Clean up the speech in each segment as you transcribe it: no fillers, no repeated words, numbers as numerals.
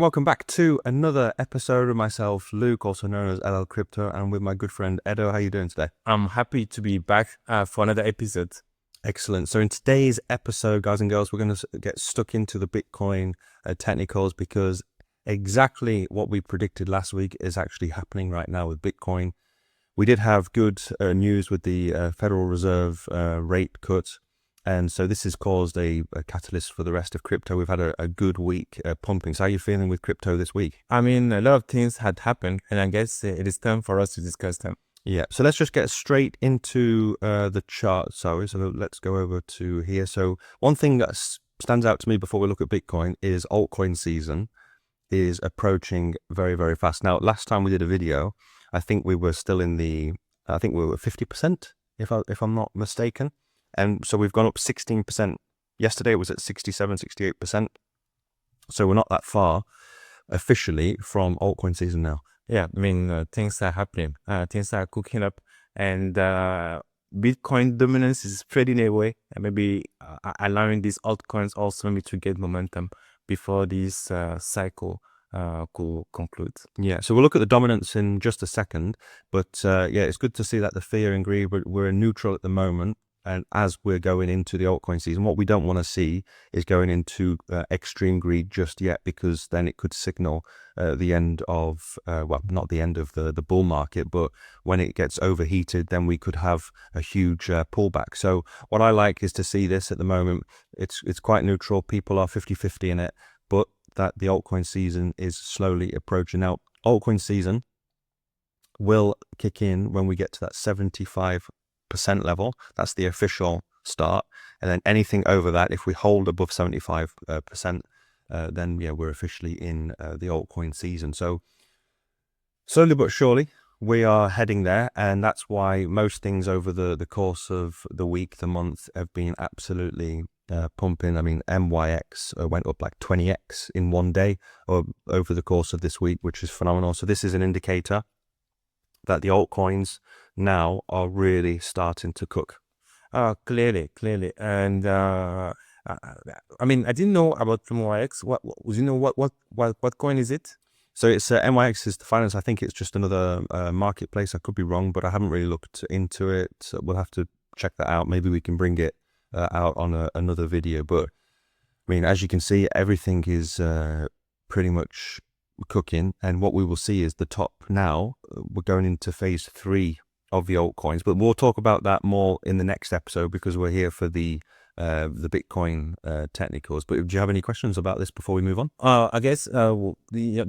Welcome back to another episode of myself, Luke, also known as LL Crypto, and with my good friend Edo. How are you doing today? I'm happy to be back for another episode. Excellent. So in today's episode, guys and girls, we're going to get stuck into the Bitcoin technicals because exactly what we predicted last week is actually happening right now with Bitcoin. We did have good news with the Federal Reserve rate cut. And so this has caused a catalyst for the rest of crypto. We've had a good week pumping. So how are you feeling with crypto this week? I mean, a lot of things had happened, and I guess it is time for us to discuss them. Yeah, so let's just get straight into the chart. So let's go over to here. So one thing that stands out to me before we look at Bitcoin is altcoin season is approaching very, very fast. Now, last time we did a video, I think we were still I think we were 50%, if I'm not mistaken. And so we've gone up 16%. Yesterday it was at 67, 68%. So we're not that far officially from altcoin season now. Yeah, I mean, things are happening. Things are cooking up, and Bitcoin dominance is spreading away, and maybe allowing these altcoins also maybe to get momentum before this cycle could conclude. Yeah, so we'll look at the dominance in just a second, but yeah, it's good to see that the fear and greed, we're neutral at the moment. And as we're going into the altcoin season, what we don't want to see is going into extreme greed just yet, because then it could signal the end of, well, not the end of the bull market, but when it gets overheated, then we could have a huge pullback. So what I like is to see this at the moment. It's quite neutral. People are 50-50 in it, but that the altcoin season is slowly approaching. Now, altcoin season will kick in when we get to that 75% level. That's the official start, and then anything over that, if we hold above 75%, then yeah, we're officially in the altcoin season. So slowly but surely we are heading there, and that's why most things over the course of the week, the month, have been absolutely pumping. I mean, MYX went up like 20x in one day or over the course of this week, which is phenomenal. So this is an indicator that the altcoins now are really starting to cook. Clearly, and I mean, I didn't know about MYX. What you know? What coin is it? So it's MYX is the finance. I think it's just another marketplace. I could be wrong, but I haven't really looked into it. So we'll have to check that out. Maybe we can bring it out on another video. But I mean, as you can see, everything is pretty much cooking, and what we will see is the top now. We're going into phase 3 of the altcoins, but we'll talk about that more in the next episode because we're here for the Bitcoin technicals. But do you have any questions about this before we move on? I guess the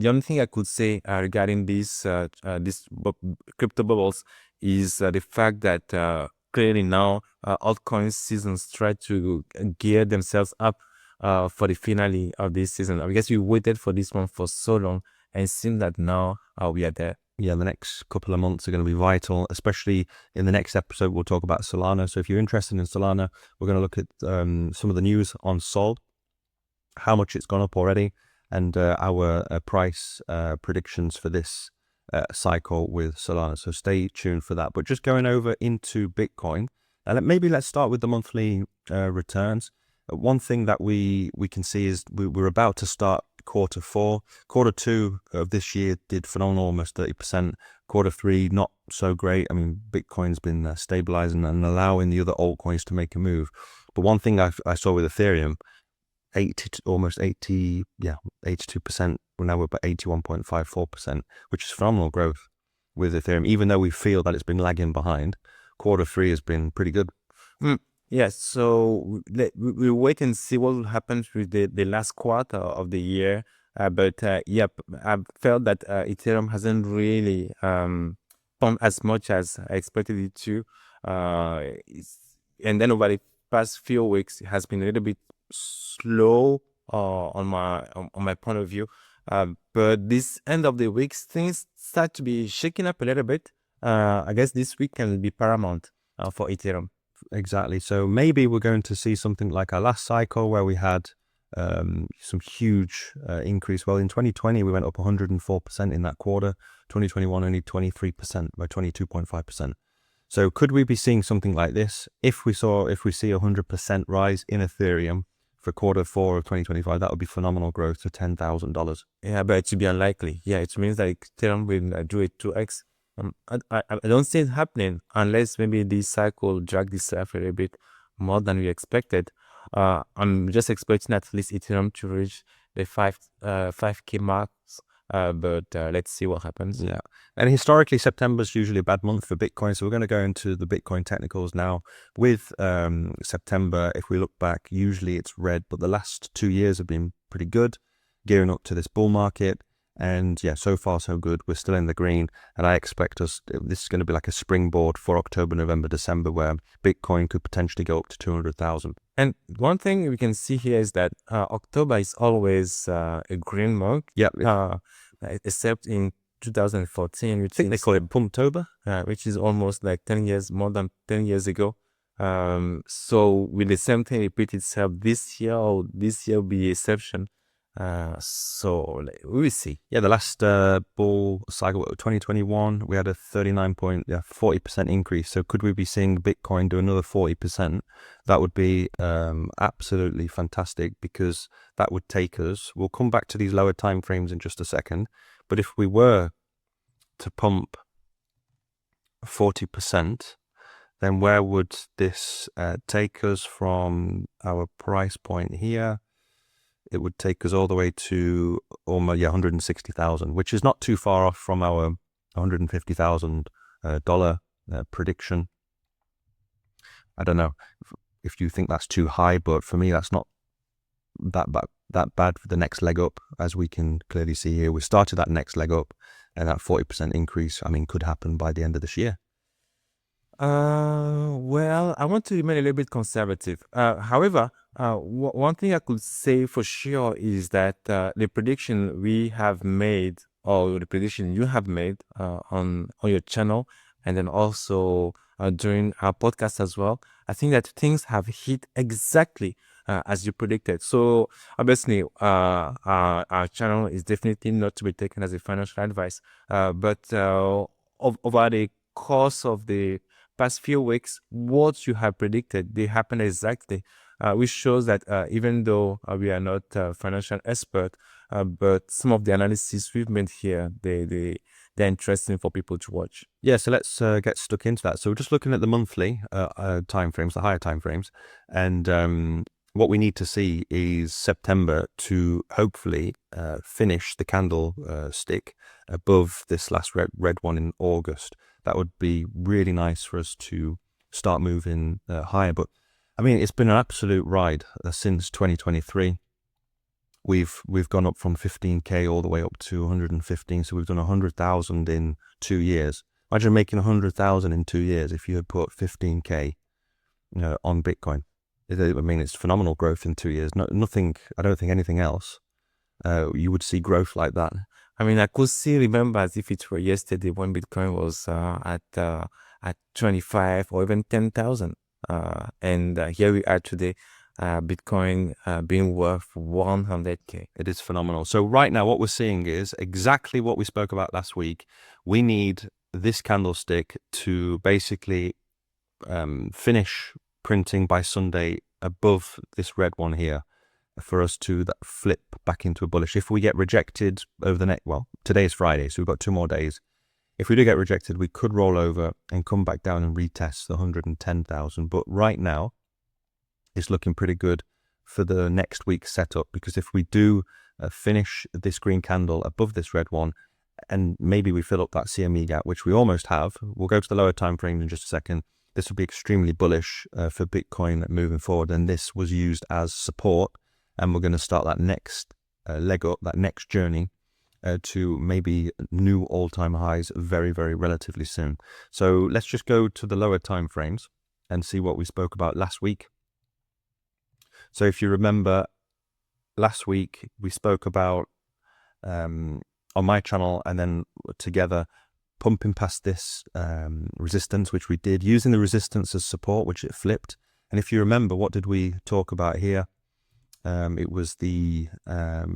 only thing I could say regarding this crypto bubbles is the fact that clearly now altcoin seasons try to gear themselves up for the finale of this season. I guess we waited for this one for so long, and it seems that now we are there. Yeah, the next couple of months are going to be vital, especially in the next episode. We'll talk about Solana. So if you're interested in Solana, we're going to look at some of the news on Sol, how much it's gone up already, and our price predictions for this cycle with Solana. So stay tuned for that. But just going over into Bitcoin, maybe let's start with the monthly returns. One thing that we can see is we're about to start quarter 4. Quarter 2 of this year did phenomenal, almost 30%. Quarter 3 not so great. I mean, Bitcoin's been stabilizing and allowing the other altcoins to make a move. But one thing I saw with Ethereum, 82%. Well, now we're about 81.54%, which is phenomenal growth with Ethereum, even though we feel that it's been lagging behind. Quarter 3 has been pretty good. Yes, so we'll wait and see what will happen with the last quarter of the year. But yep, I felt that Ethereum hasn't really pumped as much as I expected it to. And then over the past few weeks, it has been a little bit slow on my point of view. But this end of the week, things start to be shaking up a little bit. I guess this week can be paramount for Ethereum. Exactly. So maybe we're going to see something like our last cycle where we had some huge increase. Well, in 2020, we went up 104% in that quarter. 2021, only 23% by 22.5%. So could we be seeing something like this? If we see 100% rise in Ethereum for Q4 of 2025, that would be phenomenal growth to $10,000. Yeah, but it should be unlikely. Yeah, it means that Ethereum will do it 2x. I don't see it happening unless maybe this cycle dragged itself a little bit more than we expected. I'm just expecting at least Ethereum to reach the 5K marks. But let's see what happens. Yeah. And historically, September is usually a bad month for Bitcoin. So we're going to go into the Bitcoin technicals now. With September, if we look back, usually it's red, but the last 2 years have been pretty good, gearing up to this bull market. And yeah, so far so good. We're still in the green, and I expect this is going to be like a springboard for October, November, December, where Bitcoin could potentially go up to 200,000. And one thing we can see here is that October is always a green month. Yeah. Except in 2014, I think they call it Pumptober, which is almost like 10 years, more than 10 years ago. So will the same thing repeat itself this year, or this year will be the exception? So we will see. Yeah, the last bull cycle, 2021, we had a 40% increase. So could we be seeing Bitcoin do another 40%? That would be absolutely fantastic, because that would take us, we'll come back to these lower time frames in just a second, but if we were to pump 40%, then where would this take us from our price point here? It would take us all the way to almost 160,000, which is not too far off from our $150,000 prediction. I don't know if you think that's too high, but for me, that's not that bad for the next leg up. As we can clearly see here, we started that next leg up, and that 40% increase, I mean, could happen by the end of this year. Well, I want to remain a little bit conservative. However, one thing I could say for sure is that the prediction we have made, or the prediction you have made on your channel, and then also during our podcast as well, I think that things have hit exactly as you predicted. So obviously, our channel is definitely not to be taken as a financial advice, but over the course of the past few weeks, what you have predicted, they happen exactly, which shows that even though we are not financial expert, but some of the analysis we've made here, they're interesting for people to watch. Yeah, so let's get stuck into that. So we're just looking at the monthly time frames, the higher time frames, and what we need to see is September to hopefully finish the candle stick above this last red one in August. That would be really nice for us to start moving higher. But I mean, it's been an absolute ride since 2023. We've gone up from 15K all the way up to 115. So we've done 100,000 in 2 years. Imagine making 100,000 in 2 years if you had put 15K on Bitcoin. I mean, it's phenomenal growth in 2 years. Nothing, I don't think anything else you would see growth like that. I mean, I could still remember as if it were yesterday when Bitcoin was at 25 or even 10,000. And here we are today, Bitcoin being worth 100K. It is phenomenal. So right now what we're seeing is exactly what we spoke about last week. We need this candlestick to basically finish printing by Sunday above this red one here, for us to flip back into a bullish. If we get rejected over the next, well, today is Friday, so we've got 2 more days. If we do get rejected, we could roll over and come back down and retest the 110,000. But right now, it's looking pretty good for the next week's setup, because if we do finish this green candle above this red one, and maybe we fill up that CME gap, which we almost have, we'll go to the lower time frame in just a second. This will be extremely bullish for Bitcoin moving forward, and this was used as support. And we're going to start that next leg up, that next journey to maybe new all-time highs very, very relatively soon. So let's just go to the lower time frames and see what we spoke about last week. So if you remember, last week we spoke about on my channel, and then together pumping past this resistance, which we did, using the resistance as support, which it flipped. And if you remember, what did we talk about here? It was the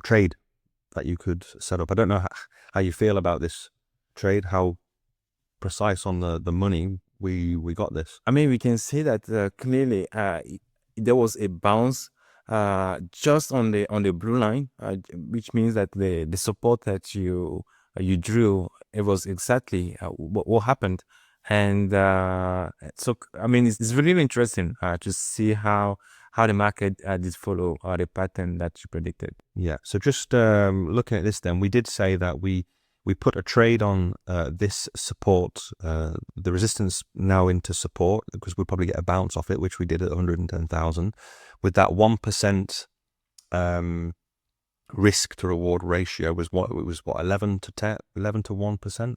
trade that you could set up. I don't know how you feel about this trade, how precise on the money we got this. I mean, we can see that clearly there was a bounce just on the blue line, which means that the support that you drew, it was exactly what happened. And so I mean it's really interesting to see how the market did follow the pattern that you predicted. Yeah. So just looking at this, then we did say that we put a trade on this support, the resistance now into support, because we'll probably get a bounce off it, which we did at 110,000, with that 1% risk to reward ratio was what 11 to 10, 11 to 1%.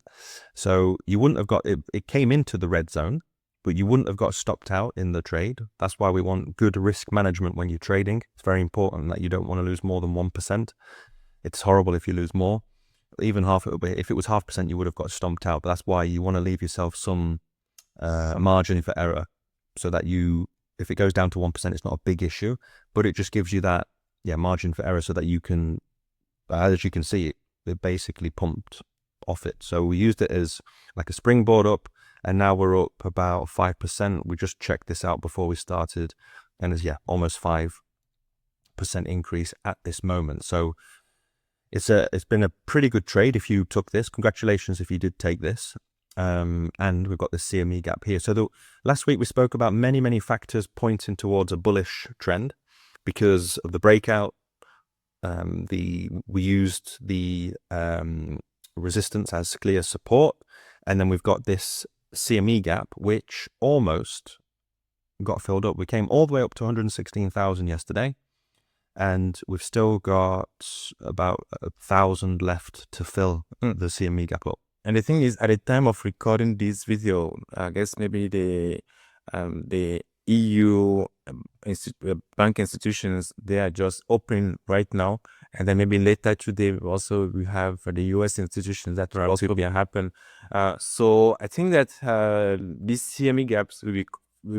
So you wouldn't have got it. It came into the red zone, but you wouldn't have got stopped out in the trade. That's why we want good risk management when you're trading. It's very important that you don't want to lose more than 1%. It's horrible if you lose more. Even half, if it was 0.5%, you would have got stomped out. But that's why you want to leave yourself some margin for error, so that if it goes down to 1%, it's not a big issue, but it just gives you that margin for error, so that you can, as you can see, it basically pumped off it. So we used it as like a springboard up, and now we're up about 5%. We just checked this out before we started, and it's almost 5% increase at this moment. So it's been a pretty good trade if you took this. Congratulations if you did take this. And we've got the CME gap here. So last week we spoke about many factors pointing towards a bullish trend because of the breakout. We used the resistance as clear support, and then we've got this CME gap which almost got filled up. We came all the way up to 116,000 yesterday, and we've still got about 1,000 left to fill the CME gap up. And the thing is, at the time of recording this video, I guess maybe the EU bank institutions, they are just open right now, and then maybe later today also we have the US institutions that will also happen. So I think that these CME gaps will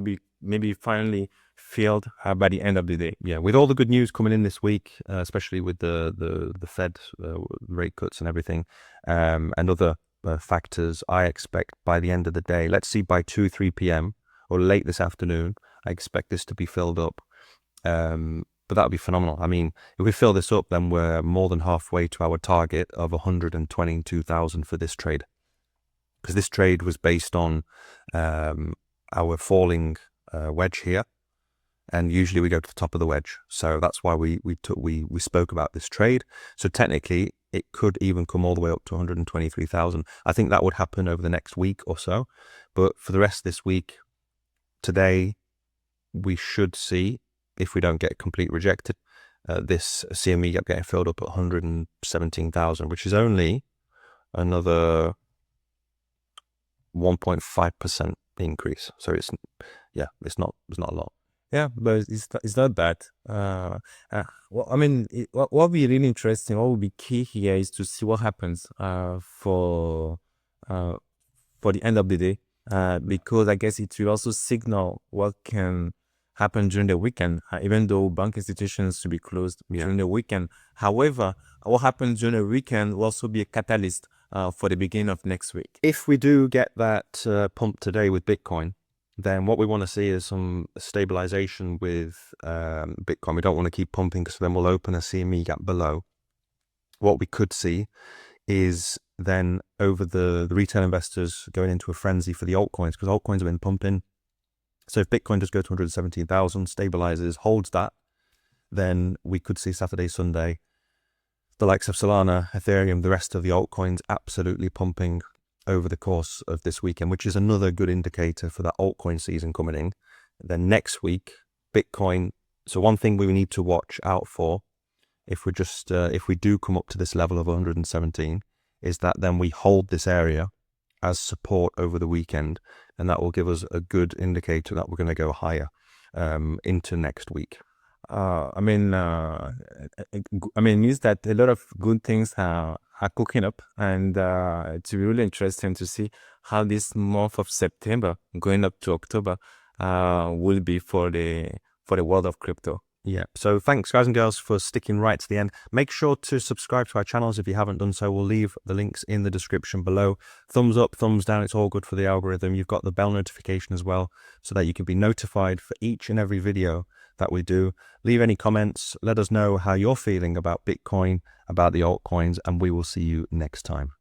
be maybe finally filled by the end of the day. Yeah, with all the good news coming in this week, especially with the Fed rate cuts and everything, and other factors, I expect by the end of the day, let's see, by 2-3 p.m. or late this afternoon, I expect this to be filled up. But that would be phenomenal. I mean, if we fill this up, then we're more than halfway to our target of 122,000 for this trade, because this trade was based on our falling wedge here, and usually we go to the top of the wedge. So that's why we spoke about this trade. So technically it could even come all the way up to 123,000. I think that would happen over the next week or so. But for the rest of this week, today, we should see, if we don't get complete rejected, this CME gap getting filled up at 117,000, which is only another 1.5% increase. So it's not a lot. Yeah, but it's not bad. Well, I mean, what will be really interesting, what will be key here is to see what happens for the end of the day, because I guess it will also signal what can happen during the weekend, even though bank institutions should be closed during the weekend. However, what happens during the weekend will also be a catalyst for the beginning of next week. If we do get that pump today with Bitcoin, then what we want to see is some stabilization with Bitcoin. We don't want to keep pumping, because then we'll open a CME gap below. What we could see is then over the retail investors going into a frenzy for the altcoins, because altcoins have been pumping. So if Bitcoin does go to 117,000, stabilizes, holds that, then we could see Saturday, Sunday, the likes of Solana, Ethereum, the rest of the altcoins absolutely pumping over the course of this weekend, which is another good indicator for that altcoin season coming in. Then next week, Bitcoin. So one thing we need to watch out for, if we do come up to this level of 117, is that then we hold this area as support over the weekend, and that will give us a good indicator that we're going to go higher into next week. I mean, means that a lot of good things are cooking up, and it's really interesting to see how this month of September going up to October will be for the world of crypto. Yeah. So thanks, guys and girls, for sticking right to the end. Make sure to subscribe to our channels if you haven't done so. We'll leave the links in the description below. Thumbs up, thumbs down. It's all good for the algorithm. You've got the bell notification as well, so that you can be notified for each and every video that we do. Leave any comments. Let us know how you're feeling about Bitcoin, about the altcoins, and we will see you next time.